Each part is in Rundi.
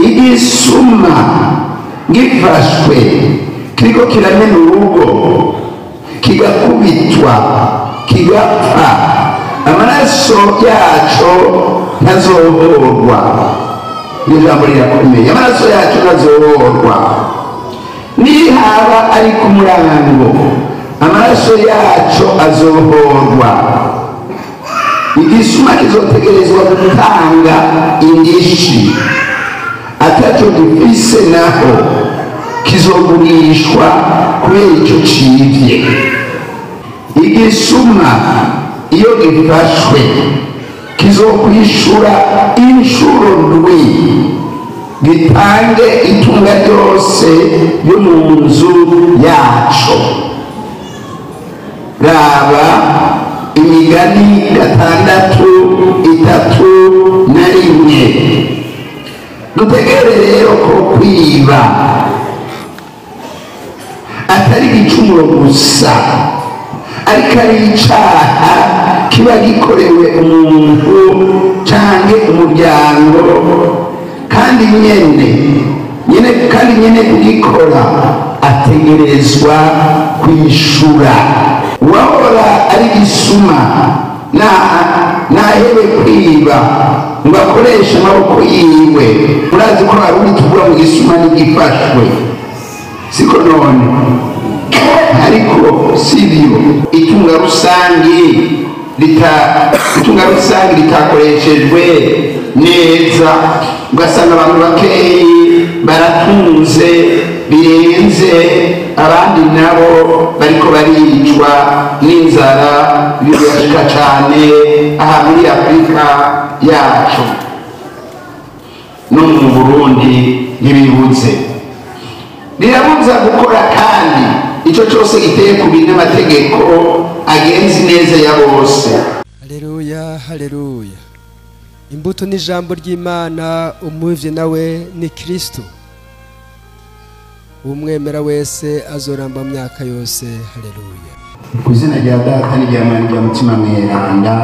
igisuma gifashwe kiriko kiramena urugo kigakubitwa kigapfa amaraso yaco ntazohorwa. Ijambo rirakomeye, amaraso yacu ntazohorwa. Nihaba ari ku murango amaraso yacu azohorwa. Igisuma kizotegerezwa gutanga indishi, ataco gifise naho kizogurishwa kubera ico civye. Igisuma iyo gifashwe kizokwishura inshuro ndwi gitange itunga ryose yo mu nzu yaco. Raba Imigani 6:3. Dutegere rero ko kwiba atari igicumuro gusa, ariko ari icaha kiba gikorewe umuntu canke umuryango, kandi nyene kugikora ategerezwa kwishura. Uwahora ari gisuma nahebe kwiba ngo akoreshe amaboko yiwe. Murazi ko Abarundi tuvuga mu gisuma n'igifashwe, siko none? Ariko sivyo. Itunga rusangi ritakoreshejwe neza, ugasanga abantu bakeyi baratunze birenze, abandi nabo bariko baricwa n'inzara. Birashika cane aha muri Afurika yacu no mu Burundi ntibibuze. Birabuza gukora kandi ico cyose giteye ku bintu amategeko agenzi neza ya bose. Haleluya, haleluya. Imbuto n'ijambo ry'Imana, umuvye nawe ni Kristo. Umwemera wese azoramba myaka yose. Haleluya. Kuzina rya Data n'irya Mwana n'irya Mutima Mweranda.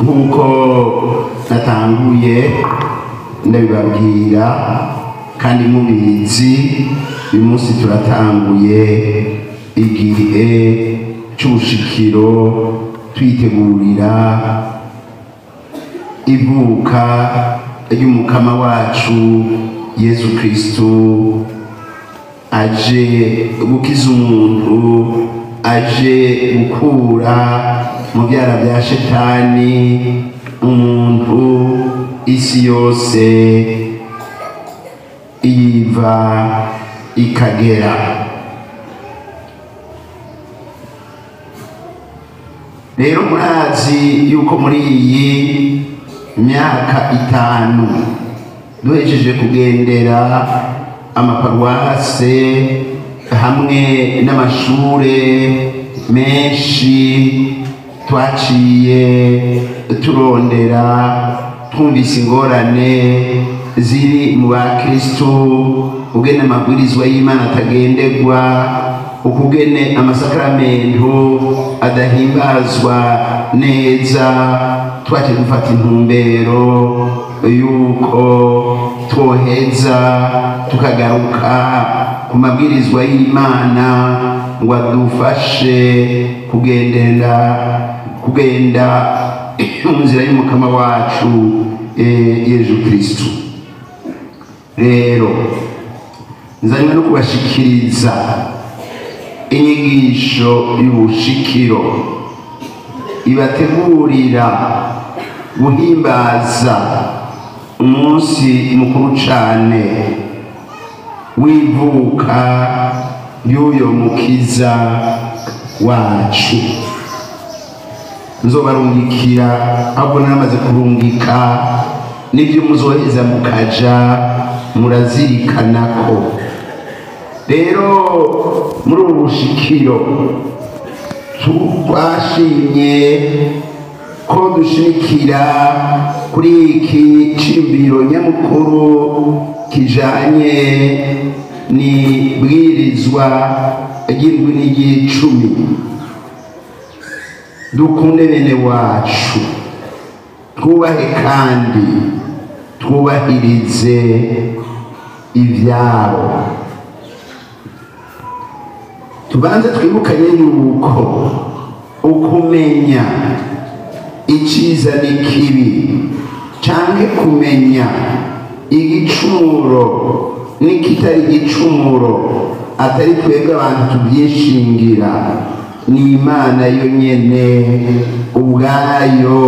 Nkuko natanguye ndabibabwira kandi mubizi, uyu munsi turatanguye igihe cy'ubushikiro twitegurira ivuka ry'umukama wacu Yesu Kristo, aje gukiza umuntu, aje gukura mu byara bya shetani umuntu, isi yose iva ikagera. Rero murazi yuko muri iyi myaka 5 duhejeje kugendera amaparuwase hamwe n'amashure menshi, twaciye turondera twumvise ingorane ziri mu bakristo, ugene amabwirizwa y'Imana atagenderwa, ukugene amasakramentu adahimbazwa neza. Twaje dufata intumbero yuko twoheza tukagaruka ku mabwirizwa y'Imana ngo adufashe kugenda mu nzira y'umukama wacu Yesu Kristo. Rero nzanywe no kubashikiriza inyigisho y'ubushikiro ibategurira guhimbaza umunsi mukuru cane w'ivuka y'uyo mukiza wacu. Nzobarungikira ahubwo naramaze kurungika n'ibyo muzoheza mukaja murazirikanako. Rero muri ubu bushikiro twashimye ko dushikira kuri iki cibiro nyamukuru kijanye ni bwirizwa ry'indwi n'iry'icumi. Dukunde bene wacu, twubahe kandi twubahirize ibyabo. Tubanze twibukanye yuko ukumenya iciza n'ikibi canke kumenya igicumuro n'ikitari igicumuro atari twebwe abantu tubyishingira, ni Imana yonyene ubwayo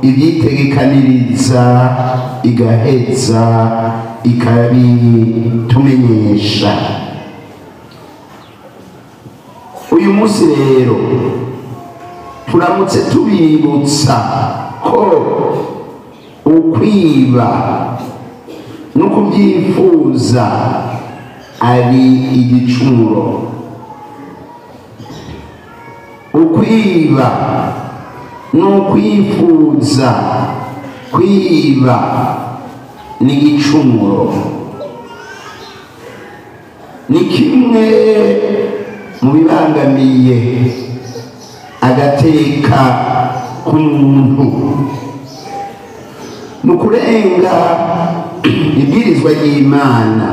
ibyitegekaniriza igaheza ikabitumenyesha. Uyu munsi rero turamutse tubibutsa ko ukwiba no kubyifuza ari igicumuro. Ukwiba no kwifuza kwiba ni igicumuro. Ni kimwe mu bibangamiye agateka k'umuntu. Ni ukurenga ibwirizwa ry'Imana.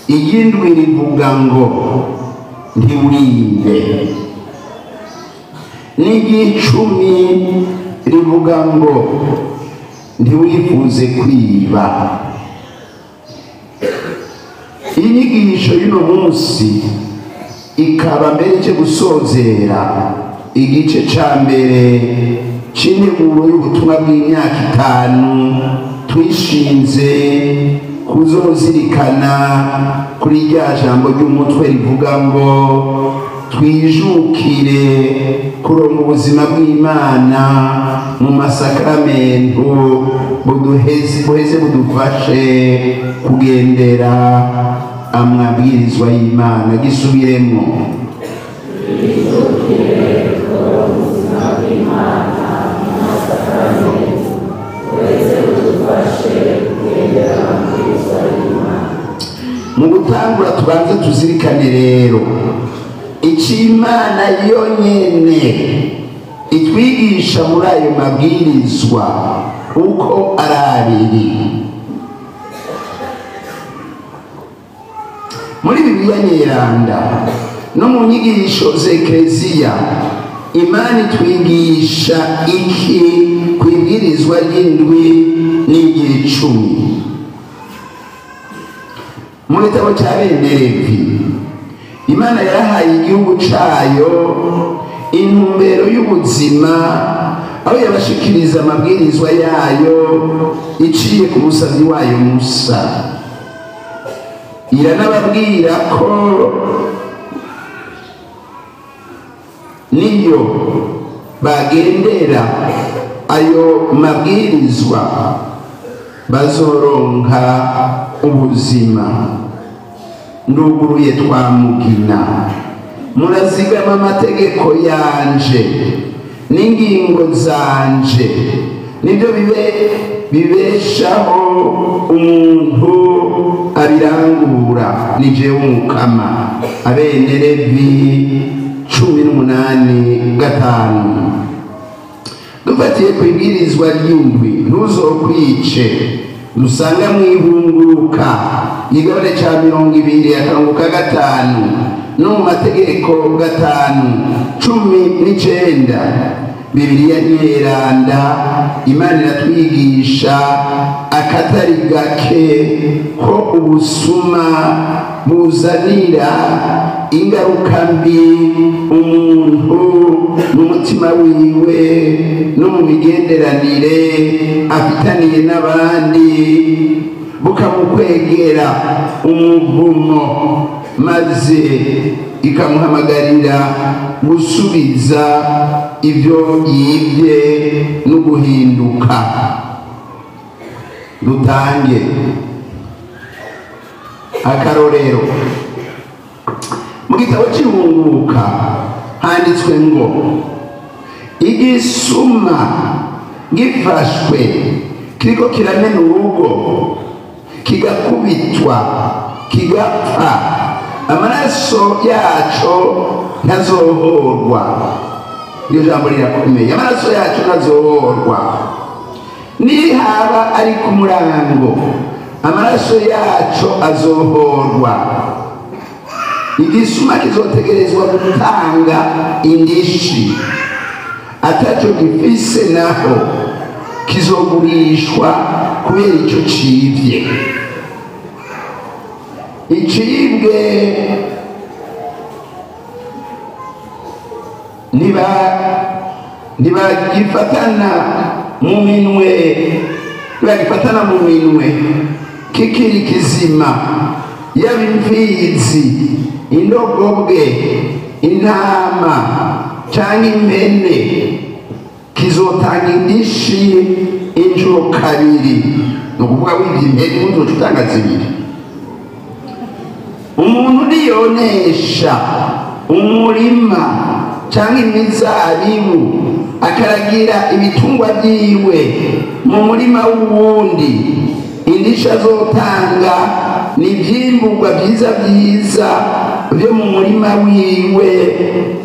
Iyindwi rivuga ngo ntiwibe, n'iry'icumi rivuga ngo ntiwifuze kwiba. Iyi nyigisho y'uno munsi ikaba mbere cyo gusozera igice ca mbere c'integuro y'ubutumwa bw'imyaka 5 twishinze kuzozirikana kuri rya jambo ry'umutwe rivuga ngo twijukire kuronka ubuzima bw'Imana mu masakramentu buheze budufashe kugendera amabwirizwa y'Imana. Gisubiremo: mu gutangura tubanze tuzirikane rero icyo Imana yonyene itwigisha muri ayo mabwirizwa uko ari abiri. Muri Bibiliya nyeranda no mu nyigisho z'Ekleziya, Imana itwigisha iki ku ibwirizwa ry'indwi n'iry'icumi? Mu gitabo cya bene Levi, Imana yarahaye igihugu cayo intumbero y'ubuzima, aho yabashikiriza amabwirizwa yayo iciye ku musazi wayo Musa. Iranababwira ko niyo bagendera ayo mabwirizwa bazoronka ubuzima. Nduguruye twamugina, murazigama amategeko yanje n'ingingo zanje, nibyo bibeshaho umuntu abirangura, ni jewe Umukama. Abene Levi 18:5. Dufatiye ku ibwirizwa ry'indwi, ntuzokwice, dusanga mu Ihunguruka igabane ca 20:5 no mu Mategeko 5:19. Bibiliya nyeranda Imana iratwigisha akatari gake ko ubusuma buzanira ingaruka mbi umuntu n'umutima wiwe no mu migenderanire afitaniye n'abandi, bukamukwegera umuvumo maze ikamuhamagarira gusubiza ibyo yibye no guhinduka. Dutange akarorero. Mu gitabo cy'Ihunguruka handitswe ngo igisuma gifashwe kiriko kiramena urugo kigakubitwa kigapfa, amaraso yaco ntazohorwa. Iyo jambo rirakomeye, amaraso yacu ntazohorwa. nihaba ari ku murango amaraso yaco azohorwa. Igisuma kizotegerezwa gutanga indishi, ataco gifise naho kizogurishwa kubera ico civye. Icibwe ntibagifatana mu minwe kikiri kizima, yaba imfizi, indogobwe, intama canke impene, kizotanga indishi inshuro kabiri. Ni ukuvuga wibye impene uzoca utanga zibiri. Umuntu niyonesha umurima canke imizabibu akaragira ibitungwa vyiwe mu murima w'uwundi, indisha azotanga ni ivyimburwa vyiza vyiza vyo mu murima wiwe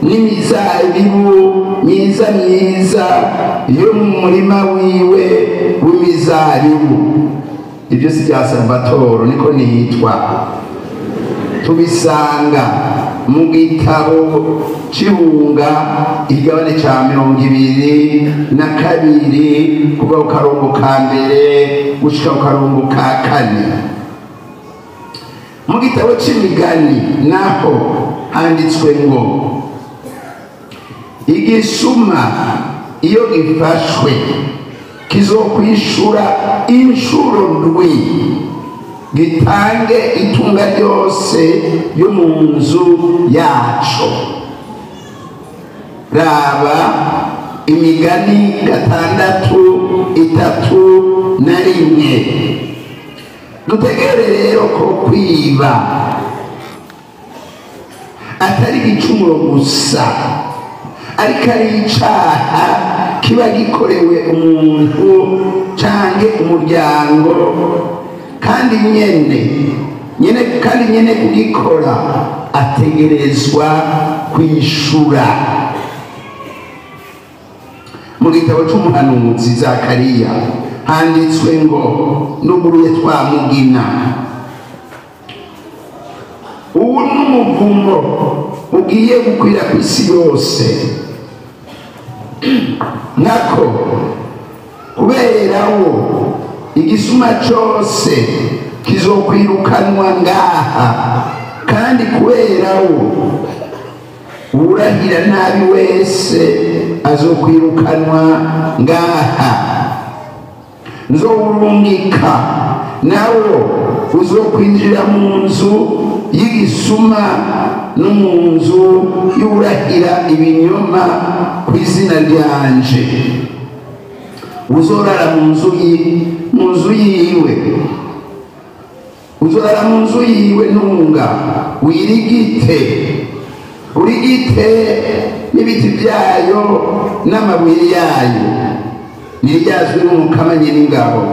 n'imizabibu myiza myiza yo mu murima wiwe w'imizabibu. Ivyo si vya Salvatore, niko nitwa. Tubisanga mu gitabo c'Ibunga igabane ca 22 kuva ku karongo ka mbere gushika ku karongo ka kane. Mu gitabo c'Imigani naho handitswe ngo igisuma iyo gifashwe kizokwishura inshuro ndwi, gitange itunga ryose yo mu nzu yaco. Raba Imigani 6:3. Dutegere rero ko kwiba atari igicumuro gusa, ariko ari icaha kiba gikorewe umuntu canke umuryango, kandi nyene kugikora ategerezwa kwishura. Mu gitabo c'umuhanuzi Zakariya handitswe ngo nuguruye twamugina, ubu n'umuvumo ugiye gukwira ku isi yose, nako kubera wo igisuma cose kizokwirukanwa ngaha, kandi kubera wo urahira nabi wese azokwirukanwa ngaha. Nzowurungika nawo uzokwinjira mu nzu y'igisuma no mu nzu y'urahira ibinyoma ku izina ryanje. Uzorara mu nzu yiwe, uzorara mu nzu yiwe ntunga, wirigite n'ibiti vyayo n'amabuye yayo. Niryazwe n'Umukama Nyiringabo.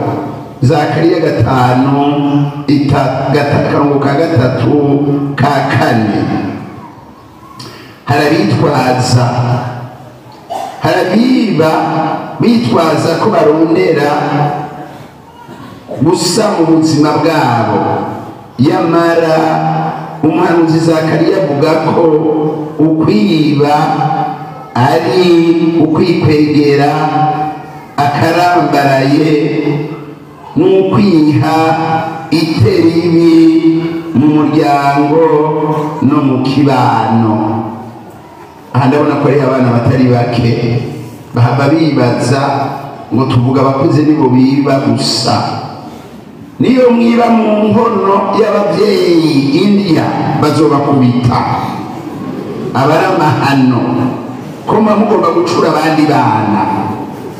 Zakariya 5:3-4. Harabiba bitwaza ko barondera gusa mu buzima bwabo, yamara umuhanuzi Zakariya avuga ko ukwiba ari ukwikwegera akarambaraye n'ukwiha iteribi mu muryango no mu kibano. Aha ndabona ko ari abana batari bake bahava bibaza ngo tuvuga abakuze nibo biba gusa. Niyo mwiba mu nkono y'abavyeyi India bazobakubita. Abari amahano ko mugomba gucura abandi bana,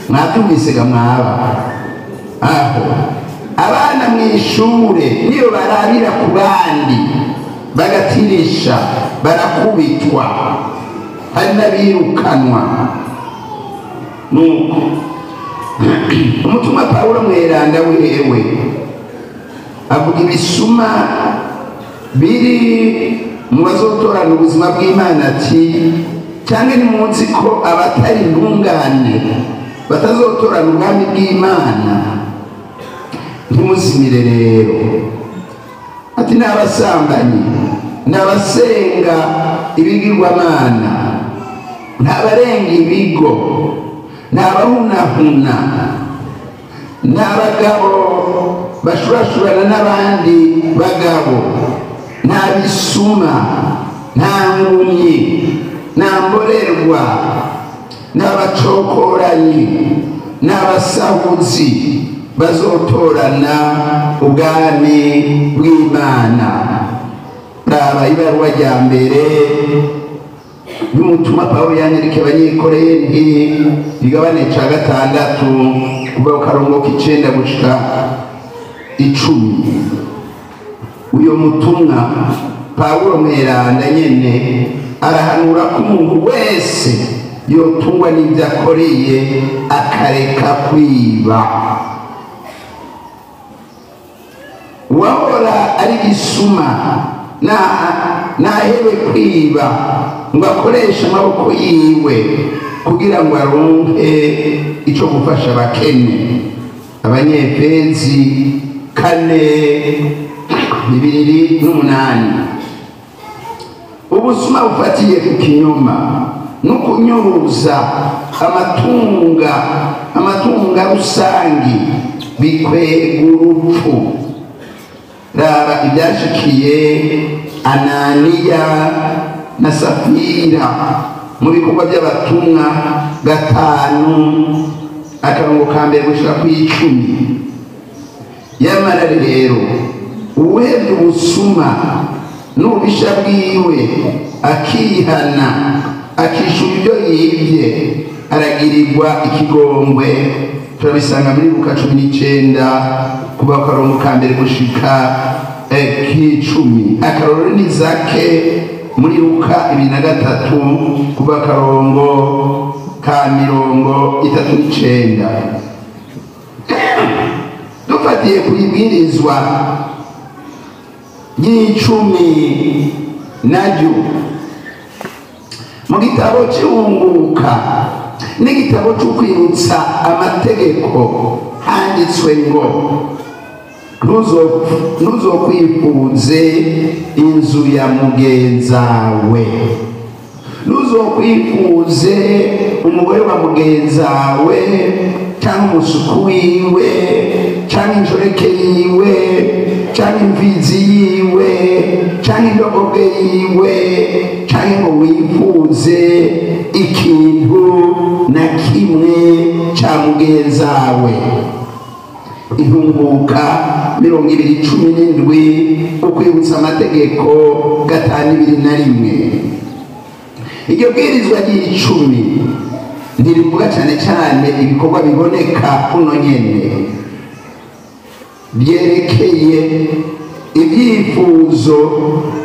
mwabyumvisega mwaba aho abana mw'ishure niyo barabira ku bandi bagatirisha barakubitwa, hari n'abirukanwa. Nuko umutumwa Pawulo mweranda wewe avuga ibisuma biri mu bazotorana ubuzima bw'Imana ati, cyangwa nimuzi ko abatari intungane batazotorana ubwami bw'Imana. Ntimuzimire rero. Ati n'abasambanyi, n'abasenga ibigirwamana, n'abarenga ibigo, n'abahunahuna, n'abagabo bashurashurana n'abandi bagabo, n'abisuma, nta nkumyi, nta mborerwa, n'abacokoranyi, n'abasahuzi bazotorana ubwami bw'Imana. Raba ibaruwa rya mbere y'umutumwa Pawulo yandika Abanyekorinti igabane ca 6 kuva ku karongo k'9 gushika 10. Uyo mutumwa Pawulo mweranda nyene arahanura ko umuntu wese yotungwa n'ibyo akoreye akareka kwiba. Uwahora ari gisuma nahebe kwiba ngo akoreshe amaboko yiwe kugira ngo aronke ico gufasha abakene. Abanyefezi 4:28. Ubusuma bufatiye ku kinyoma no kunyuruza amatunga rusangi bikwega urupfu. Raba ibyashikiye Ananiya na Safira mu bikorwa by'abatumwa 5 akarongo ka mbere gushika ku 10. Yamara rero uwebye ubusuma n'ubisha bwiwe akihana akishura ibyo yibye aragirirwa ikigongwe. Turabisanga muri Luka 19 kuva ku karongo ka mbere gushika k'10. Akarorero ni Zake muri Luka 23 kuva ku karongo ka 39. Dufatiye ku ibwirizwa ry'icumi naryo mu gitabo cy'Ubunguka n'igitabo cyo kwibutsa amategeko handitswe ngo ntuzokwifuze inzu ya mugenzawe, ntuzokwifuze umugore wa mugenzawe cyangwa umusuku wiwe cyangwa injoreke yiwe cyangwa imfizi yiwe cyangwa indogobe yiwe cyangwa ngo wifuze ikintu na kimwe cya mugenzawe. Intunguka 20:17 ukwibutsa amategeko 5:21. Iryo bwirizwa ry'icumi ndirivuga cyane cyane ibikorwa biboneka kuno nyene byerekeye ibyifuzo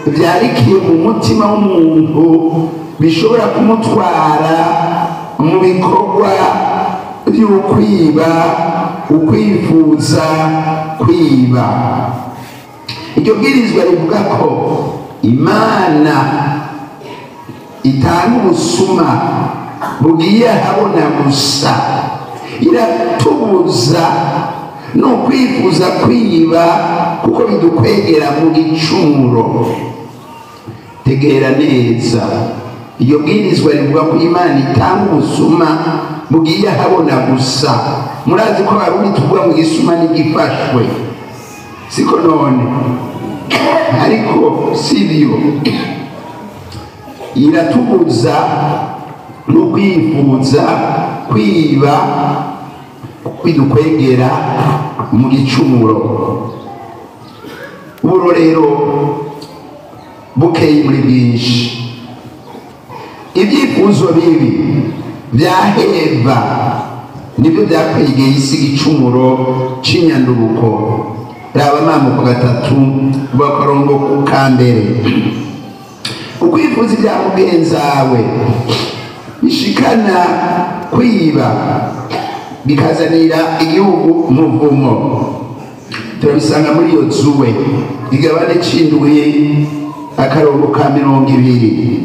byarikiye mu mutima w'umuntu bishobora kumutwara mu bikorwa by'ukwiba, ukwifuza kwiba. Iryo bwirizwa rivuga ko Imana itanga ubusuma bugiye habona gusa, iratubuza no kwifuza kwiba kuko bidukwegera mu gicumuro. Tegera neza, iryo bwirizwa rivuga ko Imana itanga ubusuma bugiye habona gusa. Murazi ko Abarundi tuvuga mu gisuma n'igifashwe, siko none? Ariko sibyo, iratubuza no kwifuza kwiba bidukwegera mu gicumuro. Uburorero bukeye muri bwinshi. Ibyifuzo bibi byaheva nibyo byakwegeye isi igicumuro c'inyanduruko. Raba Mamuko 3 bakarongo ka mbere. Ukwifuza ibya mugenzawe bishikana kwiba bikazanira igihugu umuvumo. Turabisanga muri Yozuwe igabane c'indwi akarongo ka 20.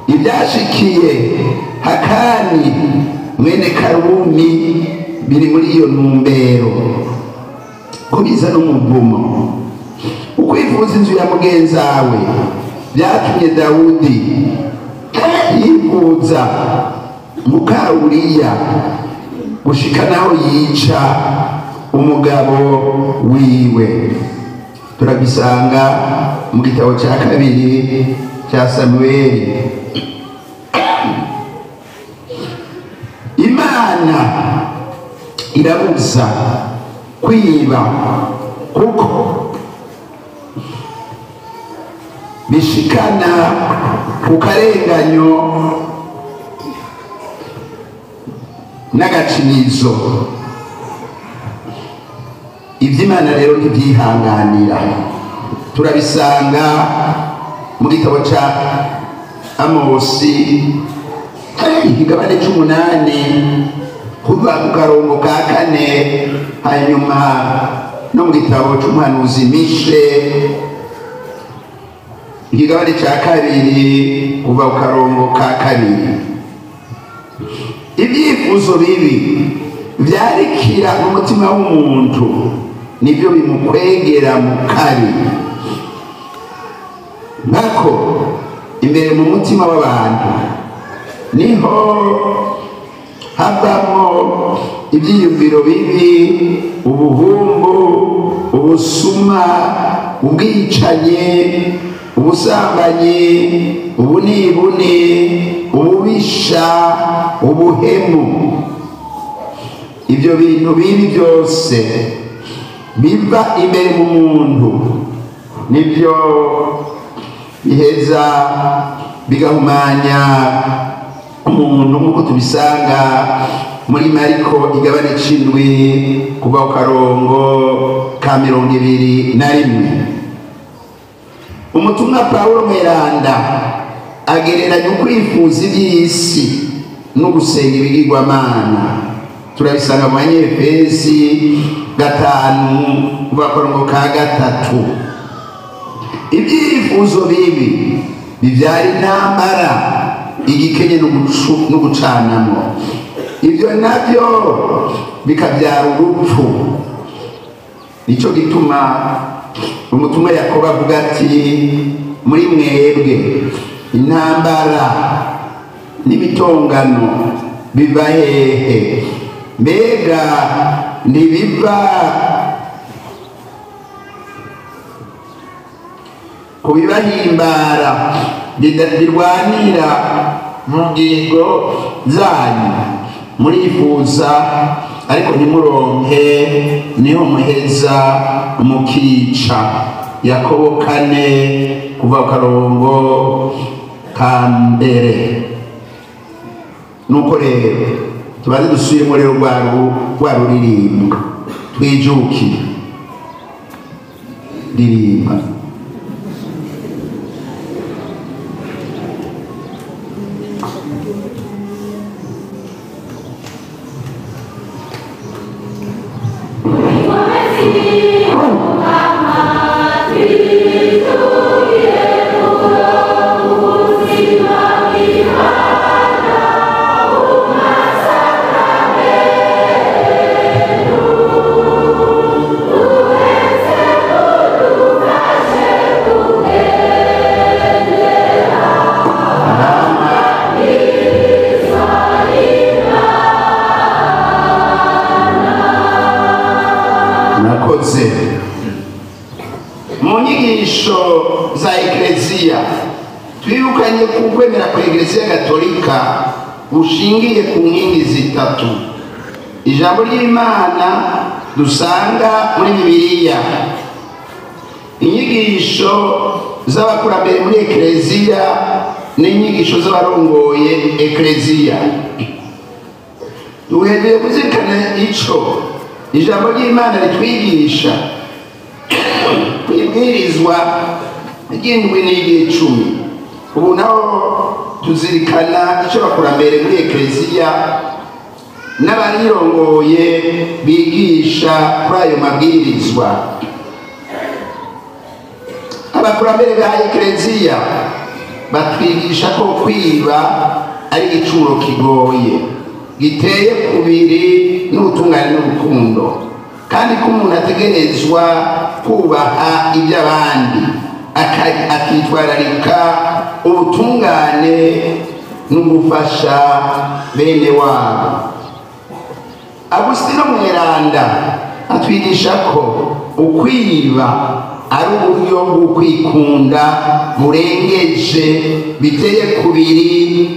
Ibyashikiye Hakani mwene Karumi biri muri iyo ntumbero ko biza n'umuvumo. Ukwifuza inzu ya mugenzawe byatumye Dawudi yifuza muka Uriya gushika naho yica umugabo wiwe. Turabisanga mu gitabo cya kabiri cya Samueli. Imana irabuza kwiba kuko bishikana ku karenganyo n'agacinizo. Iby'Imana rero ntibyihanganira. Turabisanga mu gitabo cya Amosi igabane c'8 kuva ku karongo ka 4, hanyuma no mu gitabo c'umuhanuzi Mishe igabane ca 2 kuva ku karongo ka 2. Ibyifuzo bibi vyarikira mu mutima w'umuntu nibyo bimukwegera mu kabi. Nako imbere mu mutima w'abantu niho havamo ibyiyumviro bibi, ubuhumbu, ubusuma, ubwicanye, ubusambanyi, ubunibune, ububisha, ubuhemu. Ibyo bintu bibi byose biva imbere mu muntu nibyo biheza bigahumanya umuntu, nk'uko tubisanga muri Mariko igabane c'7 kuva ku karongo ka 21. Umutumwa Pawulo mweranda agereranya ukwifuza iby'isi no gusenga ibigirwamana. Turabisanga mu Banyefesi 5 kuva ku karongo ka 3. Ibyifuzo bibi bibyara intambara, igikenye no gucanamo. Ibyo nabyo bikabyara urupfu. Nico gituma umutumwa Yakobo avuga ati muri mwebwe intambara n'ibitongano biva hehe? Mbega ntibiva kubibahimbara birwanira mu ngingo zanyu? Murifuza ariko ntimuronke, niho muheza mukica. Yakobo 4 kuva ku karongo ka 1. Nuko rero tubaze dusubiremo rero rwa ruririmbo twijukire ririmba. Mu nyigisho za Ekleziya twirukanye ku kwemera kwa Ekleziya Gatolika bushingiye ku nkingi zitatu: ijambo ry'Imana dusanga muri Bibiliya, inyigisho z'abakurambere muri Ekleziya n'inyigisho z'abarongoye Ekleziya. Duhereye kuzirikana ico ijambo ry'Imana ritwigisha kwibwirizwa ry'indwi n'iry'icumi. Ubu naho tuzirikana icyo abakurambere muri Ekleziya n'abarirongoye bigisha kuri ayo mabwirizwa. Abakurambere ba Ekleziya batwigisha ko kwiba ari igicumuro kigoye, giteye kubiri n'ubutungane n'urukundo, kandi ko umuntu ategerezwa kubaha iby'abandi akitwararika ubutungane no gufasha bene wabo. Agusitino Mweranda atwigisha ko ukwiba ari uburyo bwo kwikunda burengeje biteye kubiri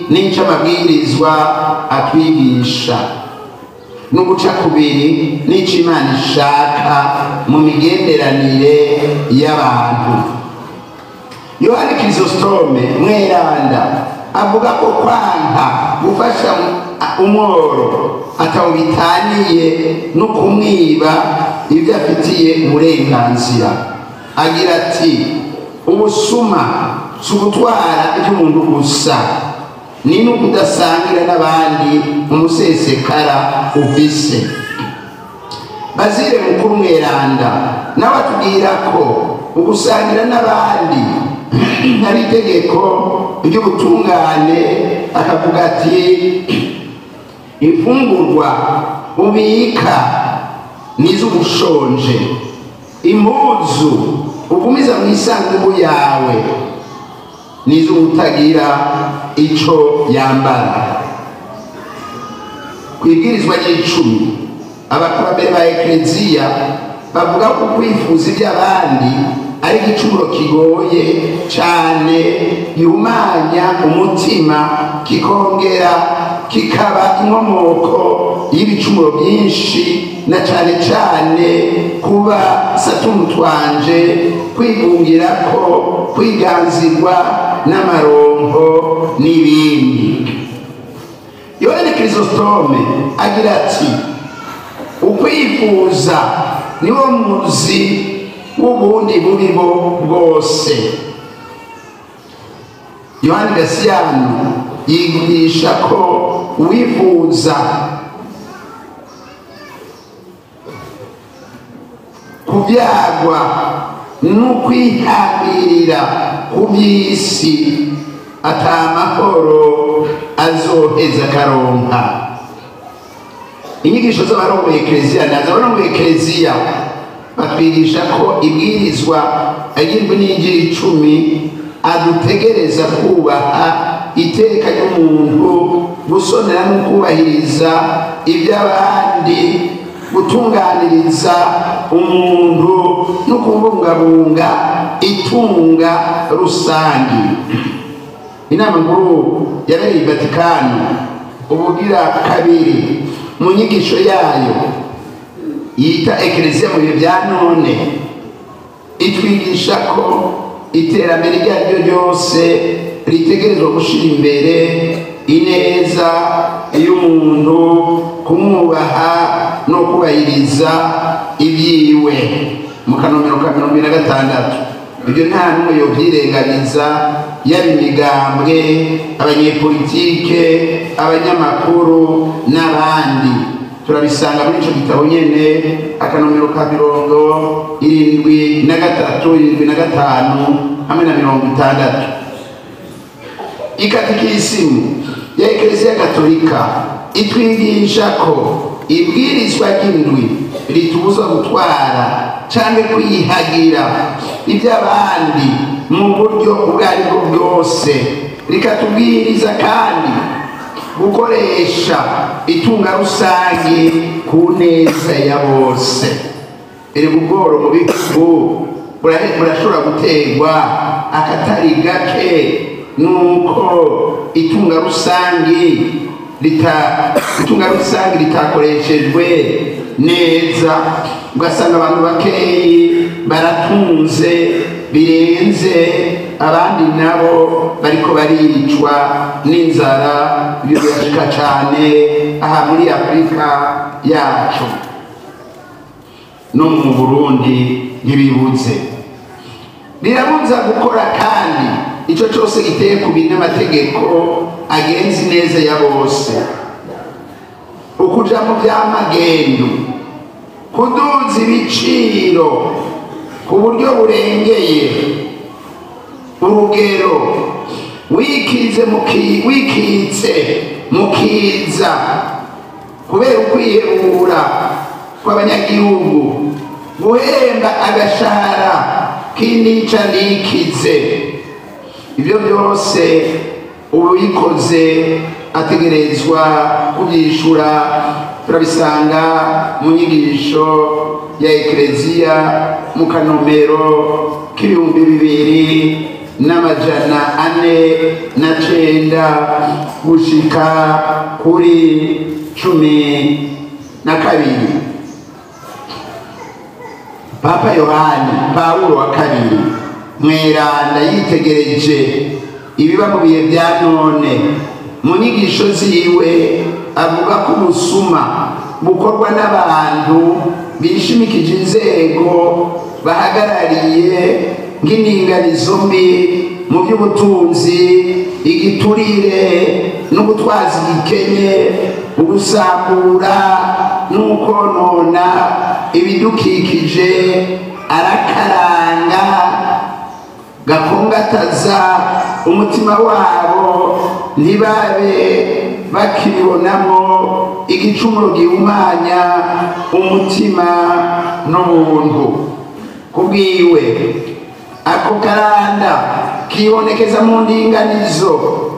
n'icyo amabwirizwa atwigisha, no guca kubiri n'icyo Imana ishaka mu migenderanire y'abantu. Yohani Chrysostome Mweranda avuga ko kwanka gufasha umworo ataho bitaniye no kumwiba ibyo afitiye uburenganzira. Agira ati ubusuma si ugutwara iby'umuntu gusa, ni no kudasangira n'abandi umusesekara ufise. Bazire Mukuru Mweranda nawe atubwira ko ugusangira n'abandi hari itegeko ry'ubutungane, akavuga ati imfungurwa ubika n'iz'ubushonje, impuzu ugumiza mu isanduku yawe n'iz'utagira ico yambara. Kwibwirizwa ry'icumi abakurambere ba ekleziya bavuga ko kwifuza iby'abandi ari igicumuro kigoye cyane, gihumanya umutima, kikongera kikaba inkomoko y'ibicumuro byinshi, na cyane cyane kuba satumutwanje, kwigungira ko, kwiganzirwa n'amaronko n'ibindi. Yohani Chrysostome agira ati ukwifuza niwo muzi w'ubundi bubi bwose. Yohani Gasiyano yigisha ko uwifuza kubyagwa n'ukwihambirira ku by'isi atamahoro azoheza akaronka. Inyigisho z'abarongoye ekleziya n'abarongoye ekleziya batwigisha ko ibwirizwa agirwa n'injiri 10 adutegereza kubaha iteka ry'umuntu, gusonera no kubahiriza iby'abandi, gutunganiriza umuntu no kubungabunga itunga rusangi. Inama nkuru yabereye i Vatikani ubugira kabiri mu nyigisho yayo yita ekleziya mu bihe bya none, itwigisha ko iterambere iryo ari ryo ryose ritegerezwa gushyira imbere ineza y'umuntu, kumwubaha no kubahiriza ibyiwe. Mu kanomero ka 26 ibyo nta n'umwe yobyirengagiza, yaba imigambwe, abanyepolitike, abanyamakuru n'abandi. Turabisanga muri ico gitabo nyene akanomero ka 73, 75 hamwe na 60. Ikatikisimu ya Ekleziya Gatolika itwigisha ko ibwirizwa ry'indwi ritubuza gutwara canke kwihagira iby'abandi mu buryo ubwo ari bwo bwose, rikatubwiriza kandi gukoresha itunga rusange ku neza ya bose. Erega ubworo mu bihugu burashobora guterwa akatari gake nuko itunga rusange ritakoreshejwe neza, ugasanga abantu bakeyi baratunze birenze, abandi nabo bariko baricwa n'inzara. Ibyo birashika cyane aha muri Afurika yacu no mu Burundi ntibibuze. Birabuza gukora kandi icyo cyose giteye ku n'amategeko agenzi neza ya bose, ukuja mu by'amagendu, kuduza ibiciro ku buryo burengeye urugero, wikitse mukiza kubera ukwihebura kw'abanyagihugu, guhemba agashahara k'intica ntikize. Ibyo byose ubikoze ategerezwa kubyishura. Turabisanga mu nyigisho ya Ekleziya mu kanomero k'ibihumbi 2409 gushika kuri 12. Papa Yohani Pawulo wa kabiri mweranda yitegereje ibiba mu bihe bya none, mu nyigisho ziwe avuga ko ubusuma bukorwa n'abantu bishimikije inzego bahagarariye nk'indinganizo mbi mu by'ubutunzi, igiturire n'ubutwazi gikenye, ugusambura n'ukonona ibidukikije, arakaranga gakongataza umutima wabo ntibabe bakibonamo igicumuro gihumanya umutima n'ubuntu. Kubwiwe ako karanda kibonekeza mu ndinganizo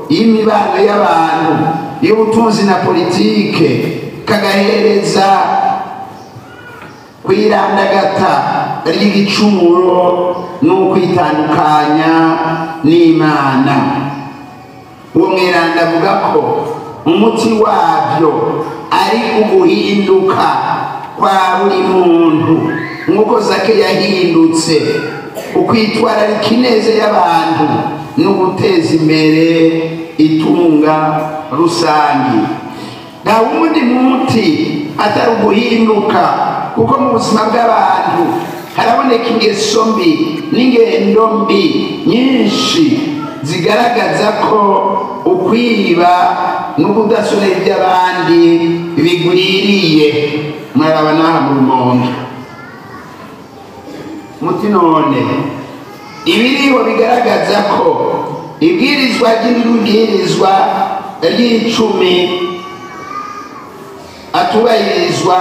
y'imibano y'abantu, y'ubutunzi na politike, kagahereza kwirandagata ry'igicumuro n'ukwitandukanya n'Imana. Uwo mweranda avuga ko umuti wabyo ari uguhinduka kwa buri muntu nk'uko Zake yahindutse, ukwitwararika ineza y'abantu no guteza imbere itunga rusangi. Nta wundi muti atari uguhinduka, kuko mu buzima bw'abantu haraboneka ingeso mbi n'ingendo mbi nyinshi zigaragaza ko ukwiba n'ukudasonera iby'abandi bigwiriye. Mwaraba n'aha mu Rumonge muti none ibiriho bigaragaza ko ibwirizwa ry'ibwirizwa ry'icumi atubahirizwa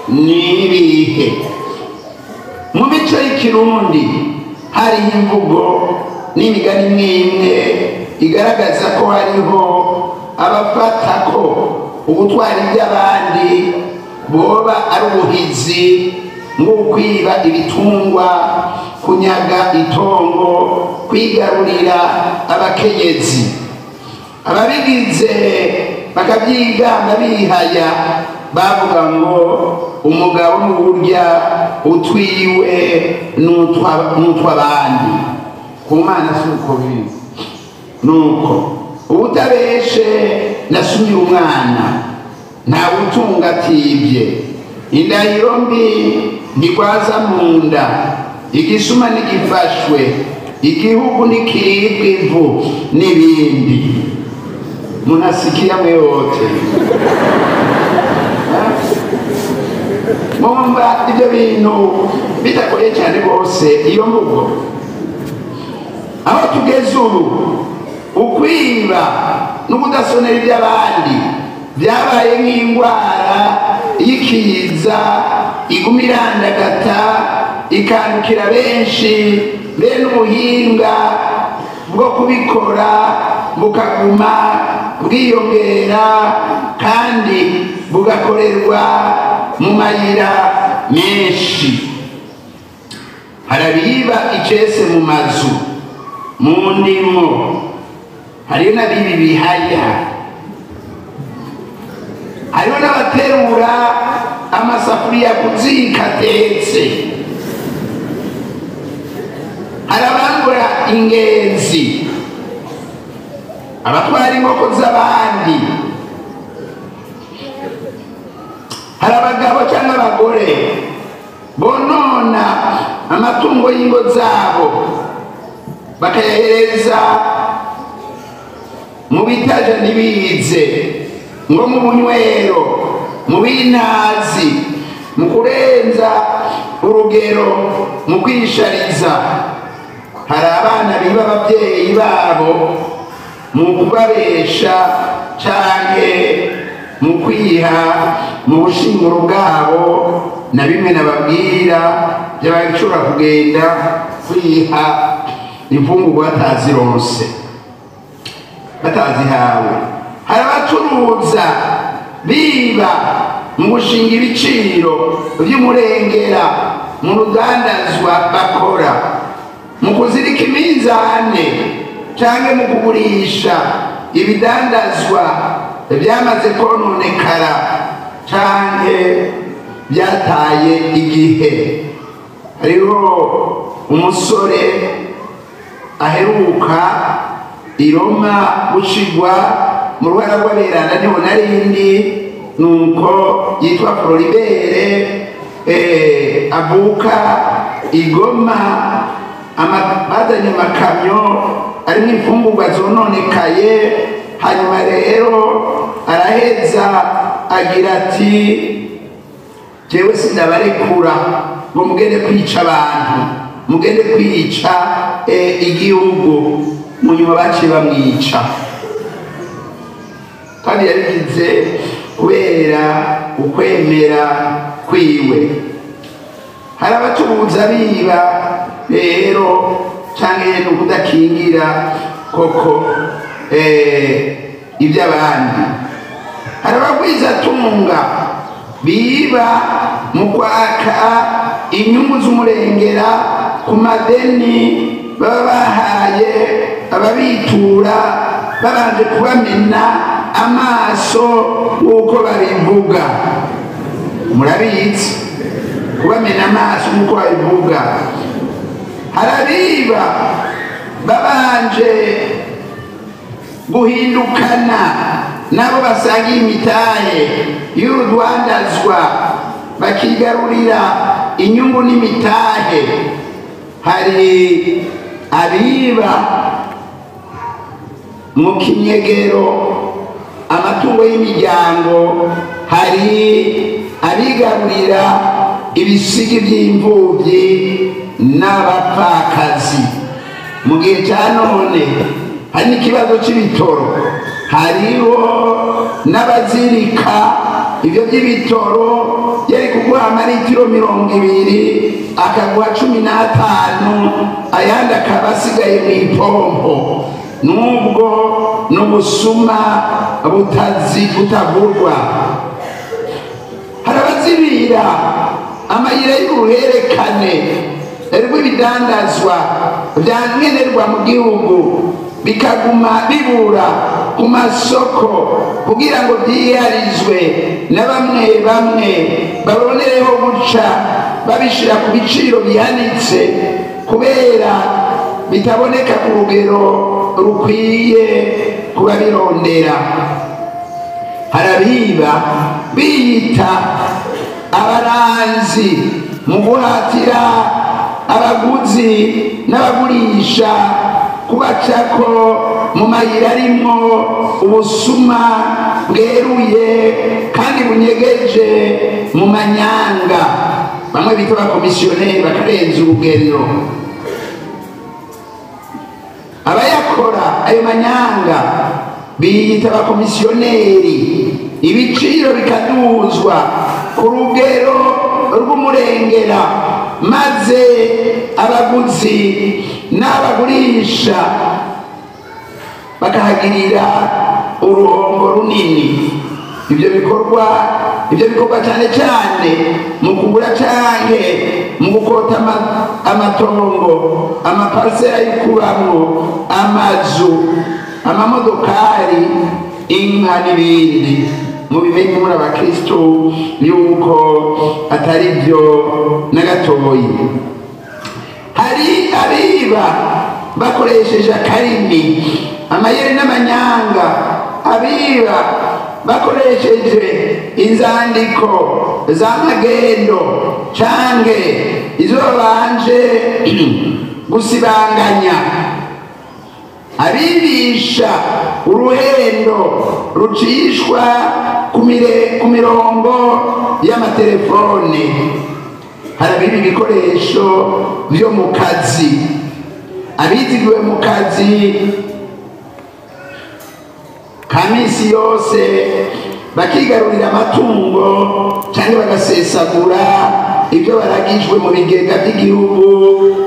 n'ibihe. Mu mico y'ikirundi hariho imvugo n'imigani imwe igaragaza ko hariho abafata ko ubutwari iby'abandi boba ari ubuhizi, nk'ukwiba ibitungwa, kunyaga itongo, kwigarurira abakenyezi. Ababigize bakabyigamba bihaya, bavuga ngo umugabo n'uburya utwiwe n'utw'abandi. Ku Mana si uko biri. Nuko ubutabeshe nasumira umwana, ntawe utunga atibye. Indahiro mbi ntigwaza mu nda, igisuma ntigifashwe, igihugu ntikiribwa ivu n'ibindi. Munasikia mwewote mwumva ibyo bintu bitagoye cyane rwose. Iyo mvugo aho tugeze ubu, ukwiba n'ukudasonera iby'abandi byabaye nk'indwara y'ikiza iguma irandagata ikandukira benshi, bene ubuhinga bwo kubikora bukaguma bwiyongera kandi bugakorerwa mu mayira menshi. Harabiba icese mu mazu, mu ndimo, hariyo n'abibi bihaya, hariho n'abaterura amasafuriya ku ziko atetse, harabambura ingenzi, abatwara inkoko z'abandi, hari abagabo cyangwa abagore bonona amatungo y'ingo zabo bakayahereza mu bitaja ntibize, ngo mu bunywero, mu bintazi, mu kurenza urugero, mu kwishariza. Hari abana biba ababyeyi babo mu kubabesha canke mu kwiha mu bushinguro bwabo na bimwe nababwira by'abashobora kugenda kwiha imfungurwa batazironse batazihawe. Hari abacuruza biba mu gushinga ibiciro by'umurengera mu rudandazwa bakora, mu kuzirika iminzane cyangwa mu kugurisha ibidandazwa byamaze kononekara cyangwa byataye igihe. Hariho umusore aheruka i Roma gushigwa mu ruhara rw'aberanda niho narindi, nuko yitwa Floribert avuka i Goma, bazanye amakamyo arimo imfungurwa zononekaye. Hanyuma rero araheza agira ati jewe sindabarekura ngo mugende kwica abantu, mugende kwica igihugu. Mu nyuma baciye bamwica, kandi yabigize kubera ukwemera kwiwe. Hari abacuruza biba rero cyangwa no kudakingira koko iby'abandi. Hari abagwizatunga biba mu kwaka inyungu z'umurengera ku madeni baba bahaye ababitura babanje kubamena amaso nk'uko babivuga. Murabizi kubamena amaso nk'uko babivuga. Hari abiba babanje guhindukana nabo basangiye imitahe y'urudwandazwa bakigarurira inyungu n'imitahe. Hari abiba mu kinyegero amatungo y'imiryango, hari abigarurira ibisigi by'imfubyi n'abapfakazi. Mu gihe cya none hari n'ikibazo cy'ibitoro, hariho n'abazirika ibyo by'ibitoro yari kuguha amaritiro 20 akaguha 15, ayandi akaba asigaye mu ipompo. Nubwo n'ubusuma butavurwa. Hari abazibira amayira y'uruherekane rw'ibidandazwa byankenerwa mu gihugu bikaguma bibura ku masoko kugira ngo byiharizwe na bamwe bamwe babonereho guca babishira ku biciro bihanitse kubera bitaboneka ku rugero rukwiye kuba birondera. Hari abiba biyita abaranzi mu guhatira abaguzi n'abagurisha kubacako mu mayira arimo ubusuma bweruye kandi bunyegeje mu manyanga. Bamwe bita abakomisiyoneri bakarenza urugero. Abayakora ayo manyanga biyita abakomisiyoneri, ibiciro bikaduzwa ku rugero rw'umurengera, maze abaguzi n'abagurisha bakahagirira uruhombo runini. Ibyo bikorwa cyane cyane mu kugura canke mu gukota amatongo, amaparsera y'ukubamwo, amazu, amamodokari, inka n'ibindi. Mubimenye muri abakristo yuko atari byo na gatoyi. Hari abiba bakoresheje akarimi, amayeri n'amanyanga, abiba bakoresheje inzandiko z'amagendo canke izo babanje gusibanganya, abibisha uruhendo rucishwa ku mirongo y'amatelefone. Hari abiba ibikoresho byo mu kazi, abizigiwe mu kazi ka minsi yose bakigarurira amatungo cyangwa bagasesagura ibyo baragijwe mu bigega by'igihugu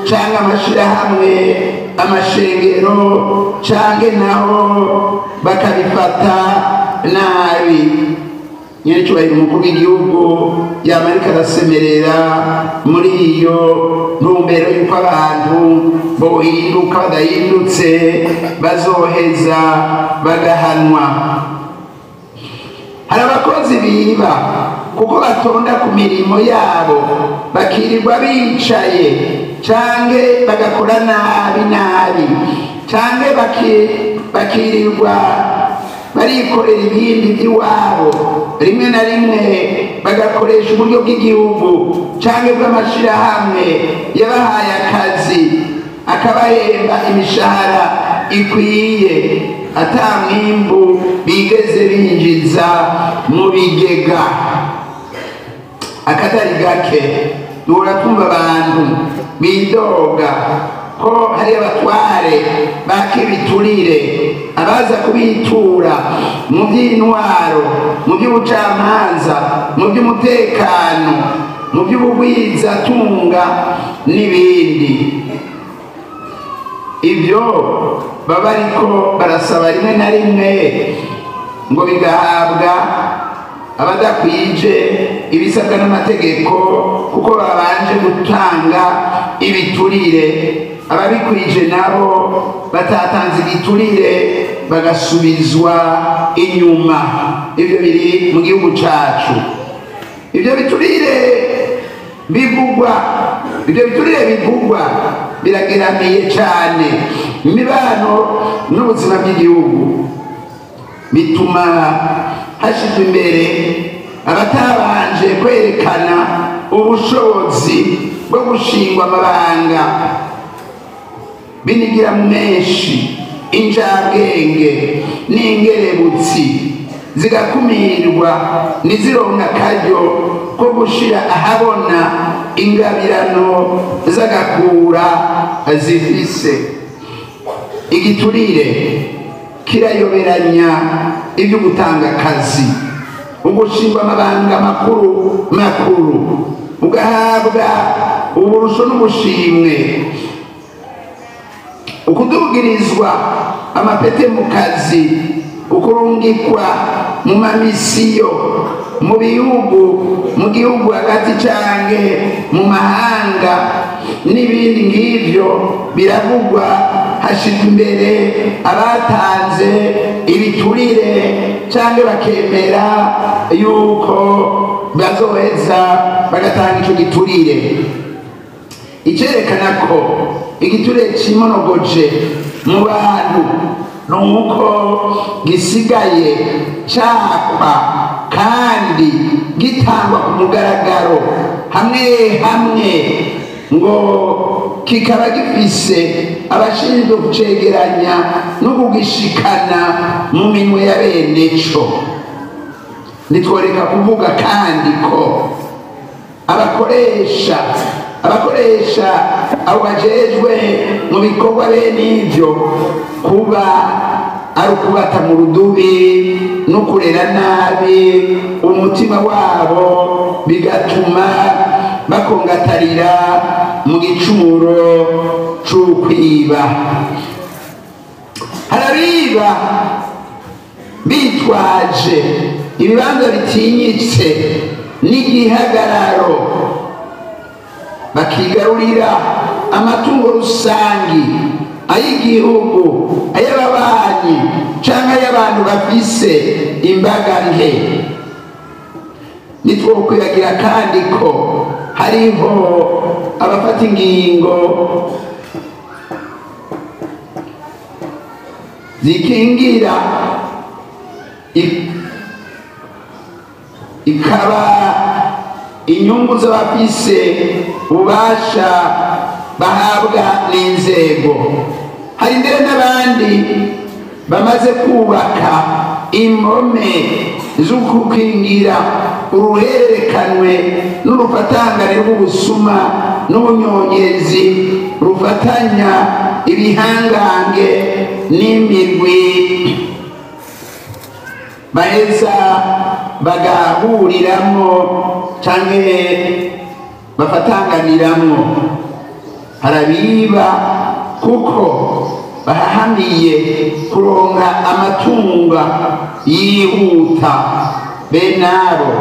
cyangwa amashirahamwe amashengero cyangwa naho bakabifata nabi. Nyiricyubahiro umukuru w'igihugu yamarika arasemerera muri iyo ntumbero y'uko abantu bohinduka badahindutse bazoheza bagahanwa. Hari abakozi biba kuko batonda ku mirimo yabo bakirirwa bicaye canke bagakora nabi canke bakirirwa barikorera ibindi by'iwabo, rimwe na rimwe bagakoresha uburyo bw'igihugu canke bw'amashirahamwe yabahaye akazi akabahemba imishahara ikwiye, ata mwimbu bigeze binjiza mu bigega. Akatari gake turatumva abantu bidoga ko hari abatware bakibiturire abaza kubitura mu by'intwaro, mu by'ubucamanza, mu by'umutekano, mu by'ubugwizatunga n'ibindi. Ibyo baba ariko barasaba rimwe na rimwe ngo bigahabwa abadakwije ibisabwa n'amategeko kuko babanje gutanga ibiturire, ababikwije nabo batatanze igiturire bagasubizwa inyuma. Ibyo biri mu gihugu cacu. Ibyo biturire bivugwa birageramiye cyane imibano n'ubuzima bw'igihugu, bituma hashyirwa imbere abatabanje kwerekana ubushobozi bwo gushingwa amabanga binigira menshi, injabwenge n'ingerebutsi zigakumirwa ntizironka akaryo ko gushira ahabona ingabirano z'agakura zifise. Igiturire kirayoberanya ibyo gutanga akazi, ugushingwa amabanga makuru ugahabwa uburusho n'ubushimwe, ukudugirizwa amapete mu kazi, ukurungikwa mu mamisiyo mu gihugu hagati canke mu mahanga n'ibindi ngivyo biravugwa hashirwa imbere abatanze ibiturire canke bakemera yuko bazoheza bagatanga ico giturire. Icerekana ko igiturire cimonogoje mu bantu nuko gisigaye cakwa kandi gitangwa ku mugaragaro hamwe ngo kikaba gifise abashinzwe kucegeranya no kugishikana mu minwe ya bene co. Nitworeka kuvuga kandi ko abakoresha abo bajejwe mu bikorwa bene ivyo kuba ari ukubata mu rudubi no kurera nabi umutima wabo, bigatuma bakongatarira mu gicumuro c'ukwiba. Harabiba bitwaje ibibanza bitinyitse n'igihagararo, bakigarurira amatungo rusangi, ay'igihugu, ay'ababanyi canke ay'abantu bafise imbaga nke. Nitwokwibagira kandi ko hariho abafata ingingo zikingira ikaba inyungu z'abafise ububasha bahabwa n'inzego. Hari mbere n'abandi bamaze kubaka impome zo gukingira uruhererekanwe n'urufatangane rw'ubusuma n'ubunyonyezi rufatanya ibihangange n'imirwi, baheza bagahuriramwo canke bafatanganiramwo. Harabiba kuko bahahamiye kuronka amatunga yihuta, benabo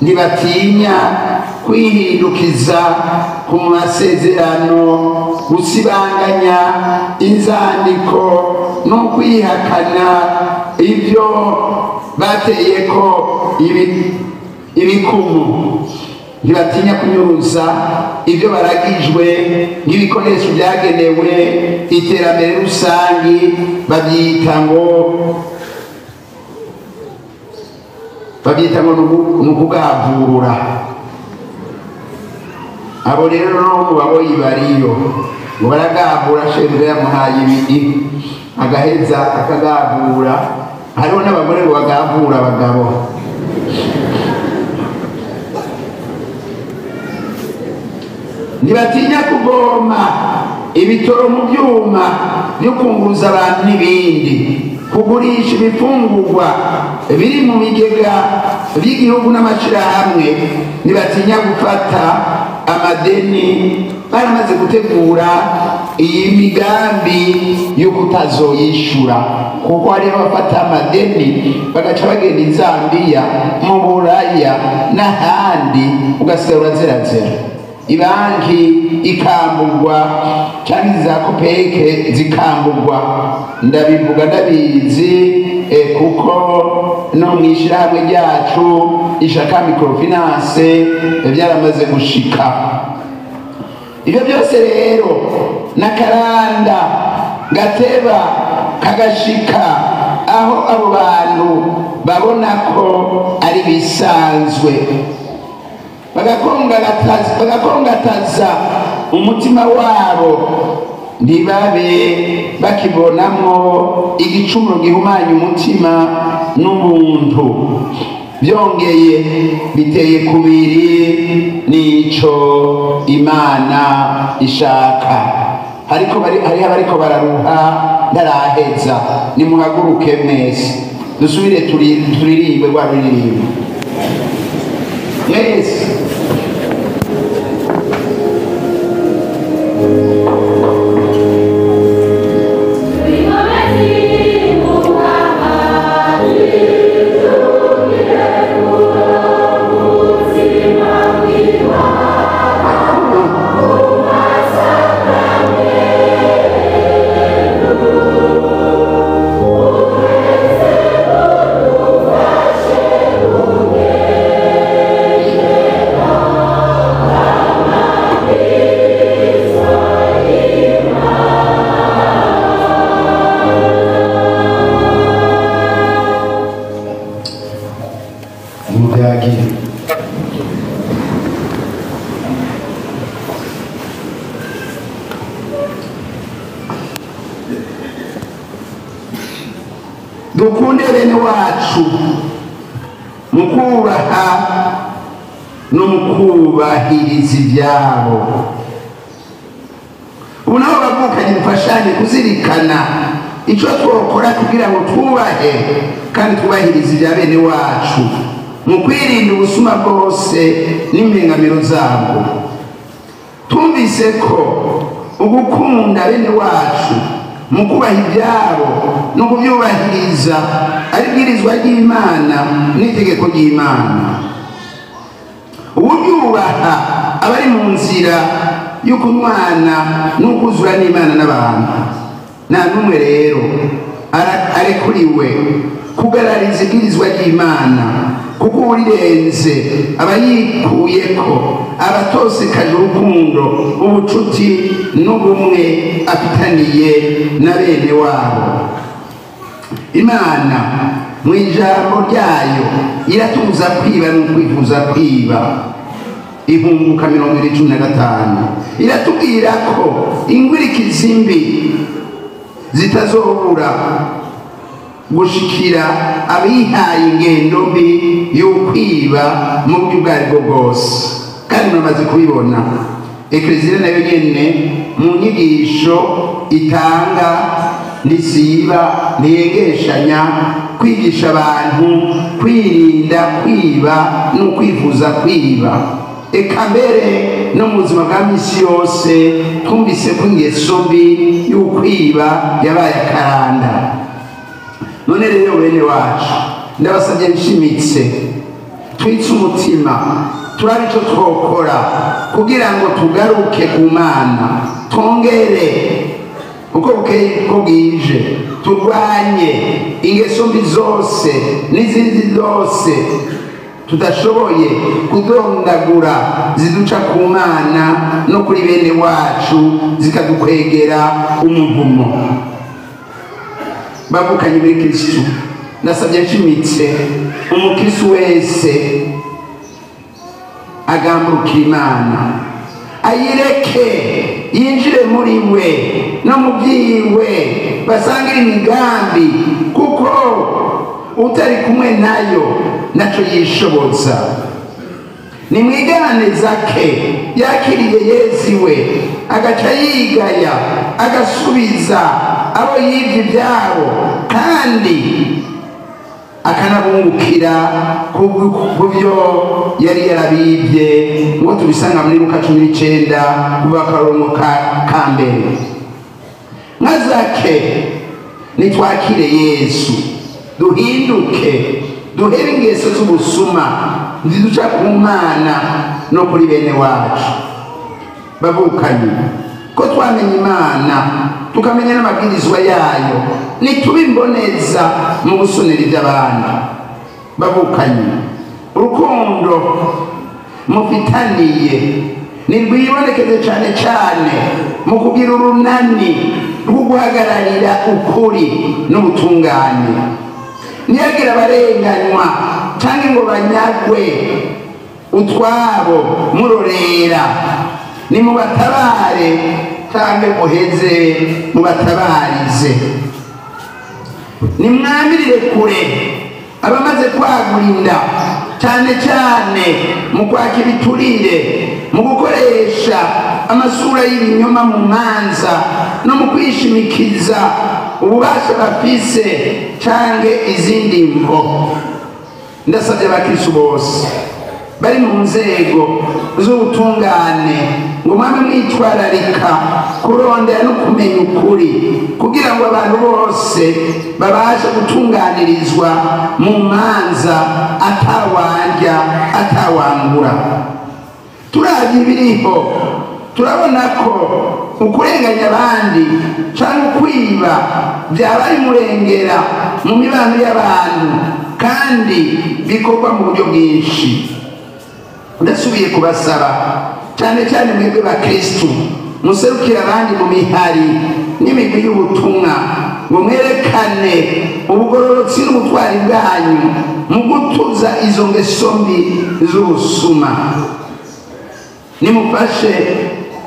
ntibatinya kwihindukiza ku masezerano, gusibanganya inzandiko no kwihakana ivyo bateyeko ibikumu. Ntibatinya kunyuruza ivyo baragijwe nk'ibikoresho vyagenewe iterambere rusangi, bavyita ngo nukugavura. Abo rero no mubaboyi bariyo ngo baragavura, shembe yamuhaye ibiti agaheza akagavura. Hariho n'abagore ngo bagavura abagabo. Ntibatinya kuvoma ibitoro mu byuma byo kunguruza abantu n'ibindi, kugurisha ibifungurwa biri mu bigega by'igihugu n'amashirahamwe. Ntibatinya gufata amadeni, baramaze gutegura iyi migambi yo kutazoyishura, kuko hariho abafata amadeni bagaca bagenda i Zambia, mu Buraya n'ahandi, ugasanga urazerazera. Ibanki ikamburwa cyangwa za kopeke zikamburwa. Ndabivuga ndabizi kuko no mwishirahamwe ryacu Ishaka Microfinance byaramaze gushika. Ibyo byose rero nakaranda gateba kagashika aho abo bantu babona ko ari bisanzwe, bagakongataza umutima wabo, ntibabe bakibonamo igicumuro gihumanya umutima n'umuntu. Byongeye biteye kubiri n'ico Imana ishaka. Hariho abariko bararuha ntaraheza. Nimuhaguruke mwese dusubire turirimbe rwa ruririmbo mwese. Dukunde bene wacu mukubaha no mukubahiriza ibyabo. Ubu nabo bavukanye mufashanye kuzirikana icyo twokora kugira ngo twubahe kandi twubahirize ibya bene wacu, mu kwirinda ubusuma bwose n'impengamiro zabwo. Tumvise ko ugukunda bene wacu mu kubaha ibyabo no kubyubahiriza ari bwirizwa ry'Imana n'itegeko ry'Imana. Ubyubaha abari mu nzira yo kunywana no kuzura n'Imana n'abantu. Nta n'umwe rero arekuriwe kugarariza ibwirizwa ry'Imana, kuko urirenze aba yikuyeko, abatosekaje urukundo, ubucuti n'ubumwe afitaniye na bene wabo. Imana mu ijambo ryayo iratubuza kwiba no kwifuza kwiba. Ihunguka 15 iratubwira ko ingwirikizi mbi zitazobura gushikira abihaye ingendo mbi yo kwiba mu buryo ubwo aribwo bwose. Kandi muramaze kubibona Eklezia nayo nyene mu nyigisho itanga, ntisiba ntiyegeshanya kwigisha abantu kwirinda kwiba no kwifuza kwiba. Eka mbere no mu buzima bwa misi yose twumvise ko ingeso mbi y'ukwiba yabaye akaranda. None rero bene wacu ndabasabye nshimitse twitse umutima turabe icyo twokora kugira ngo tugaruke ku Mana, twongere uko bukeye ko bwije turwanye ingeso mbi zose n'izindi zose tudashoboye kudondagura ziduca ku Mana no kuri bene wacu zikadukwegera umuvumo. Bavukanye muri Kristo, ndasabye nshimitse umukristo wese agamburuka Imana, ayireke yinjire muri we no mu byiwe basangira imigambi, kuko utari kumwe nayo naco yishoboza. Nimwigane Zake yakiriye Yesu we agaca yigaya agasubiza abo yivye ivyabo kandi akanabungukira kubyo yari yarabibye, ngo tubisanga muri Luka 19 kuva akarongo ka mbere. Nka Zake nitwakire Yesu, duhinduke, duhere ingeso z'ubusuma ziduca ku Mana no kuri bene wacu. Bavukanye ko twamenye Imana tukamenya n'amabwirizwa yayo, nitubimboneza mu gusonera iby'abandi. Bavukanye urukundo mufitaniye nirwibonekeze cyane cyane mu kugira urunani rwo guhagararira ukuri n'ubutungane. Niyagira abarenganywa cyangwa ngo banyagwe utwabo murorera, nimubatabare cyangwa muheze mubatabarize. Nimwamirire kure abamaze kwagurinda cyane cyane mu kwaka ibiturire, mu gukoresha amasura y'ibinyoma mu manza no mu kwishimikiza ububasha bafise canke izindi mvo. Ndasabye abakristo bose bari mu nzego z'ubutungane ngo mwame mwitwararika kurondera no kumenya ukuri, kugira ngo abantu bose babashe gutunganirizwa mu manza atawanja atawangura. Turavye ibiriho turabona ko ukurenganya abandi cyangwa kwiba byabaye murengera mu mibano y'abantu kandi bikorwa mu buryo bwinshi. Ndasubiye kubasaba cyane cyane mwebwe bakristo muserukira abandi mu mihari n'imigwi y'ubutumwa ngo mwerekane ubugororotsi n'ubutwari bwanyu mu gutuza izo ngeso mbi z'ubusuma. Nimufashe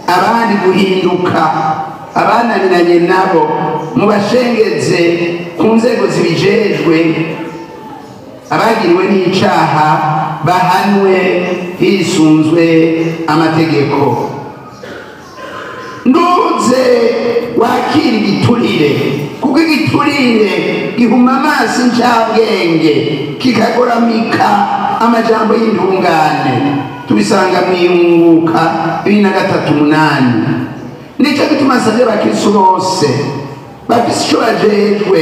abandi guhinduka, abananiranye nabo mubashengeze ku nzego zibijejwe, abagiriwe n'icaha bahanwe hisunzwe amategeko. Nduze wakira igiturire, kuko igiturire gihuma amaso incabwenge kikagoramika amajambo y'intungane. Tubisanga mwiyunguka 2:3-8. Nico gituma savye abakristo bose bafise ico bajejwe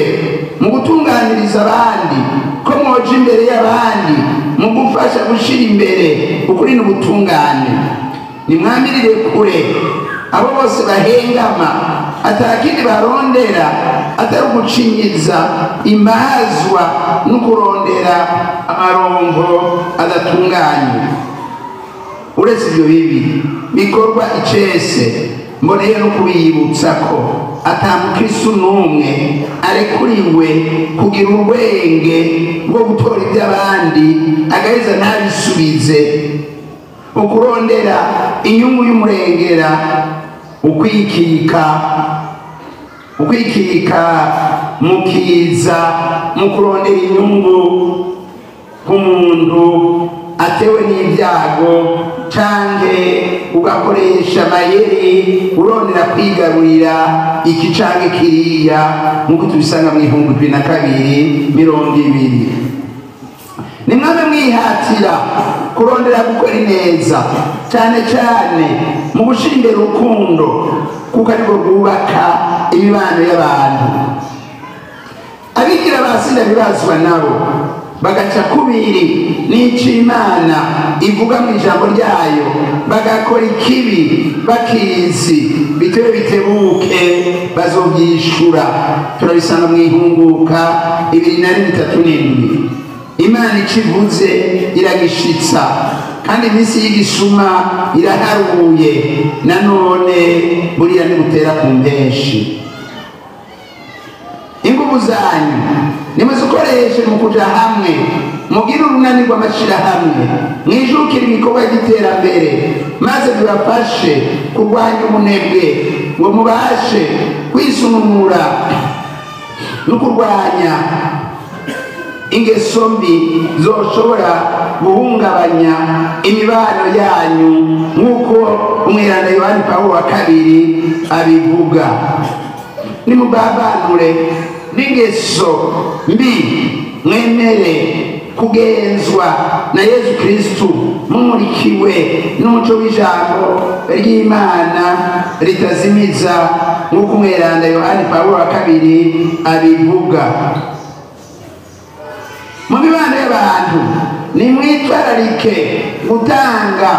mu gutunganiriza abandi, ko mwoja imbere y'abandi mu gufasha gushira imbere ukuri n'ubutungane. Nimwamirire kure abo bose bahengama atakindi barondera atari ugucinyiza imazwa no kurondera amarongo adatunganye. Uretse ibyo bibi bikorwa icese, mboneye no kubiyibutsa ko atamukristo n'umwe arekuriwe kugira urwenge rwo gutora iby'abandi agaheza ntabisubize, ukurondera inyungu y'umurengera, ukwikika mukiza mu kurondera inyungu k'umuntu atewe n'ibyago canke ugakoresha amayeri urondera kwigarurira iki canke kiriya nk'uko tubisanga mu Ihungu 22:20. nimwabe mwihatira kurondera gukora ineza cyane cyane mu gushira imbere urukundo kuko ariko rwubaka imibano y'abantu. abigira basinda bibazwa nabo bagaca kubiri n'icimana ivuga mu ijambo ryayo bagakora ikibi bakizi bitewe bitebuke bazobyishura. turabisanga mu Ihunguka 2:37. Imana ikivuze iragishitsa kandi iminsi y'igisuma iraharuye nanone buriya nibutera ku mpeshi. ingubu zanyu nimuzikoreshe mu kuja hamwe mugire urunani rw'amashirahamwe mwijukire ibikorwa by'iterambere maze bibafashe kurwanya ubunebwe ngo mubashe kwisununura no kurwanya ingeso mbi zoshobora guhungabanya imibano yanyu nk'uko umweranda Yohani Pawulo wa 2 abivuga. nimubabanure n'ingeso mbi mwemere kugenzwa na Yesu Kristu mumurikiwe n'umuco w'ijambo ry'Imana ritazimiza nk'uko umweranda Yohani Pawulo wa 2 abivuga. mu mibano y'abantu nimwitwararike gutanga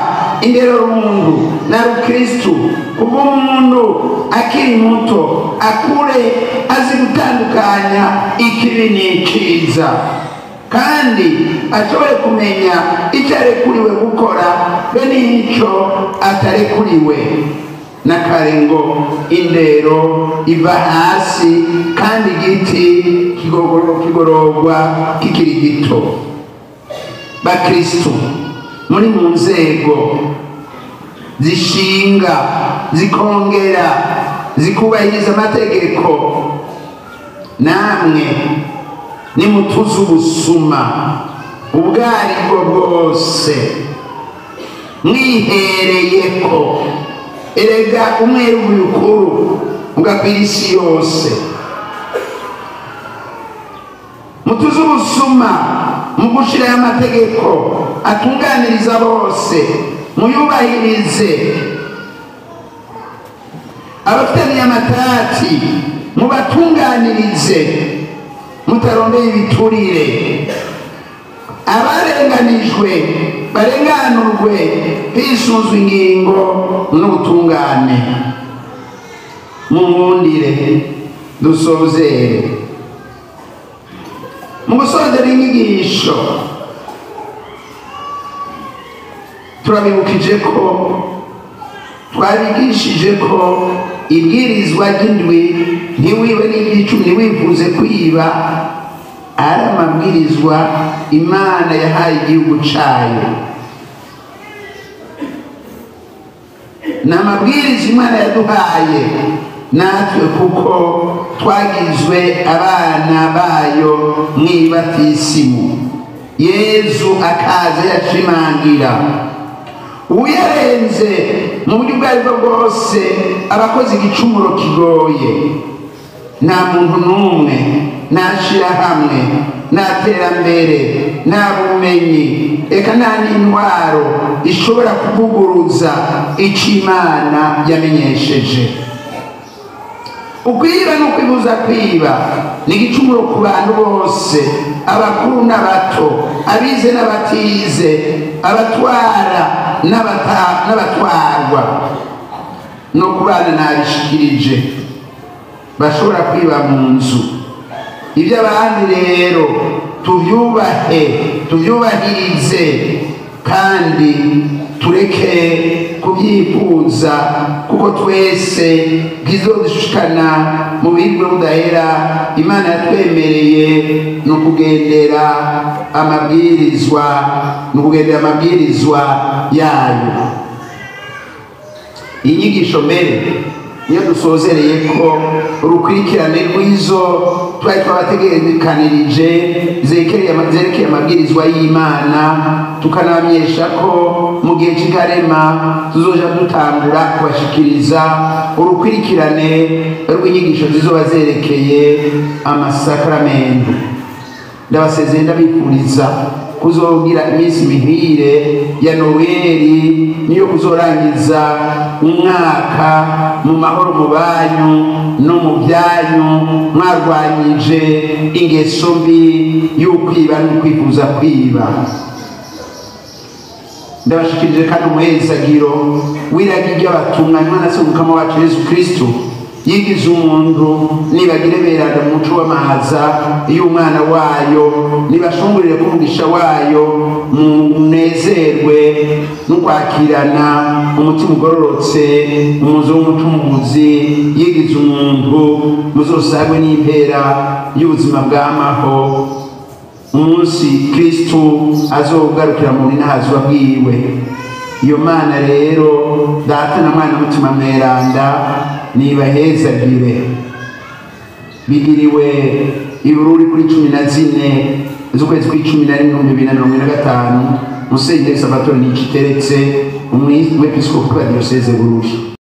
indero rundu na rukristu kuko umuntu akiri muto akure azi gutandukanya ikibi n'iciza kandi ashobore kumenya icyo arekuriwe gukora be n'icyo atarekuriwe. nakare ngo indero iva hasi kandi igiti kigororwa kikiri gito. bakristu muri mu nzego zishinga zikongera zikubahiriza amategeko namwe nimutuze ubusuma ubwaribwo bwose mwihereyeko. erega umweru mukuru ugakwira isi yose. mutuze ubusuma mu gushiraho amategeko atunganiriza bose muyubahirize. abafitaniye amatati mubatunganirize mutarondeye ibiturire. abarenganijwe barenganurwe hisunzwe ingingo n'ubutungane. munkundire dusozere. mu gusozera inyigisho turabibukije ko twabigishije ko ibwirizwa ry'indwi ntiwibe n'iry'icumi ntiwifuze kwiba ari amabwirizwa Imana yahaye igihugu cayo. ni amabwiriza Imana yaduhaye natwe kuko twagizwe abana bayo mw'ibatisimu. Yezu akaza yashimangira uyarenze mu buryo ubwo aribwo bwose abakoze igicumuro kigoye. nta muntu n'umwe nta shirahamwe nta terambere nta bumenyi eka nta n'intwaro ishobora kuvuguruza ico Imana yamenyesheje. ukwiba no kwibuza kwiba ni igicumuro ku bantu bose, abakuru n'abato, abize n'abatize, abatwara n'abatwarwa. no ku bana nabishikirije bashobora kwiba mu nzu. iby'abandi rero tubyubahe tubyubahirize kandi tureke kubyifuza kuko twese bwizodushikana mu bihirwe budahera Imana yatwemereye no kugendera amabwirizwa yayo. inyigisho mbere niyo dusozereye ko urukurikirane rw'izo twari twabategekanirije zerekeye amabwirizwa y'Imana, tukanabamenyesha ko mu gihe cy'ikarema tuzoja dutangura kubashikiriza urukurikirane rw'inyigisho zizoba zerekeye amasakramentu. Ndabasezeye ndabifuriza kuzogira iminsi mihire ya Noeli, niyo kuzorangiza umwaka mu mahoro mu banyu no mu byanyu, mwarwanyije ingeso mbi y'ukwiba no kwifuza kwiba. Ndabashikirije kandi umuhezagiro w'iragi ry'abatumwa Imana se umukama wacu Yesu Kristo yigize umuntu nibagire berana mu muco w'amahaza y'umwana wayo, nibashungurire ku mugisha wayo, munezerwe n'ukwakirana umutima ugororotse umuzo w'umucunguzi yigize umuntu, muzosagwe n'impera y'ubuzima bw'amaho umunsi Kristo azogarukira mu ninahazwa bwiwe. Iyo Mana rero Data na Mwana mutima mweranda nibahezagire. Bigiriwe Ibururi kuri 14 z'ukwezi kwa 11/2025 Musenyeri Salvatore Niciteretse umwepiskopi wa Diyoseze Bururi.